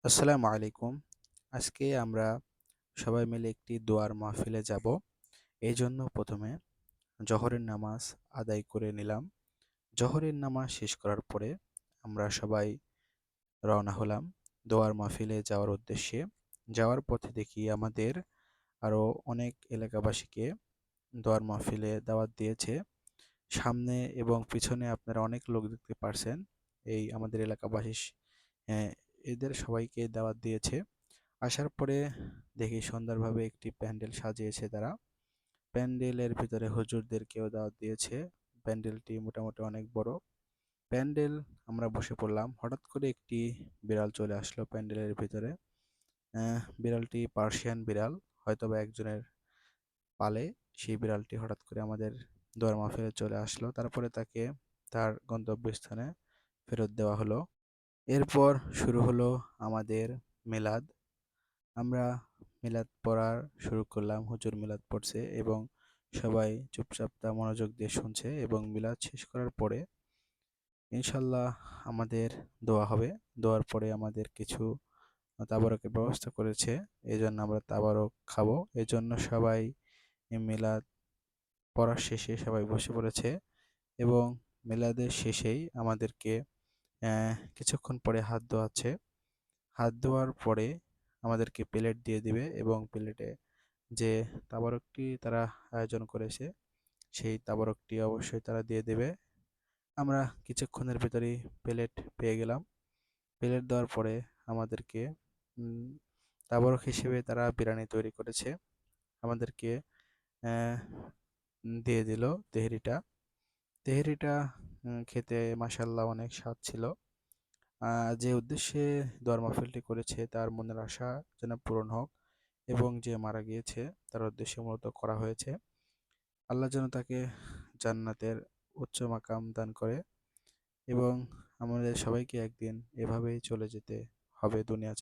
আসসালামু আলাইকুম। আজকে আমরা সবাই মিলে একটি দোয়ার মাহফিলে যাব। এজন্য ১ম এ জোহরের নামাজ আদায় করে নিলাম। জোহরের নামাজ শেষ করার পরে আমরা সবাই রওনা হলাম দোয়ার মাহফিলে যাওয়ার উদ্দেশ্যে। যাওয়ার পথে দেখি আমাদের আরো অনেক এলাকাবাসীকে দোয়ার মাহফিলে দাওয়াত দিয়েছে। সামনে এবং পিছনে আপনারা অনেক লোক দেখতে পারছেন। এই আমাদের এলাকাবাসী হ্যাঁ, এদের সবাইকে দাওয়াত দিয়েছে। আসার পরে দেখি সুন্দরভাবে একটি প্যান্ডেল সাজিয়েছে তারা। প্যান্ডেলের ভিতরে হুজুরদেরকেও দাওয়াত দিয়েছে। প্যান্ডেলটি মোটামুটি অনেক বড়। প্যান্ডেল আমরা বসে পড়লাম। হঠাৎ করে একটি বিড়াল চলে আসলো প্যান্ডেলের ভিতরে। বিড়ালটি পার্সিয়ান বিড়াল, হয়তোবা একজনের পালে। সেই বিড়ালটি হঠাৎ করে আমাদের দোয়ার মাহফিলে চলে আসলো। তারপরে তাকে তার গন্তব্যস্থানে ফেরত দেওয়া হলো। এরপর শুরু হলো আমাদের মিলাদ। আমরা মিলাদ পড়া শুরু করলাম। হুজুর মিলাদ পড়ছে এবং সবাই চুপচাপ তা মনোযোগ দিয়ে শুনছে এবং মিলাদ শেষ করার পরে ইনশাল্লাহ আমাদের দোয়া হবে। দোয়ার পরে আমাদের কিছু তাবারকের ব্যবস্থা করেছে। এজন্য আমরা তাবারক খাবো। এজন্য সবাই মিলাদ পড়ার শেষে সবাই বসে পড়েছে এবং মিলাদের শেষেই আমাদেরকে কিছুক্ষণ পরে হাত ধোয়াচ্ছে। হাত ধোয়ার পরে আমাদেরকে প্লেট দিয়ে দিবে এবং প্লেটে যে তাবারকটি তারা আয়োজন করেছে সেই তাবারকটি অবশ্যই তারা দিয়ে দেবে। আমরা কিছুক্ষণের ভেতরেই প্লেট পেয়ে গেলাম। প্লেট দেওয়ার পরে আমাদেরকে উম, তাবারক হিসেবে তারা বিরিয়ানি তৈরি করেছে। আমাদেরকে আহ, দিয়ে দিল তেহরিটা। তেহরিটা খেতে মাশাআল্লাহ অনেক স্বাদ ছিল। যে উদ্দেশ্যে দোয়ার মাহফিলটি করেছে তার মনের আশা যেন পূরণ হোক এবং যে মারা গিয়েছে তার উদ্দেশ্যে মূলত করা হয়েছে। আল্লাহ যেন তাকে জান্নাতের উচ্চ মাকাম দান করে এবং আমাদের সবাইকে একদিন এভাবেই চলে যেতে হবে দুনিয়া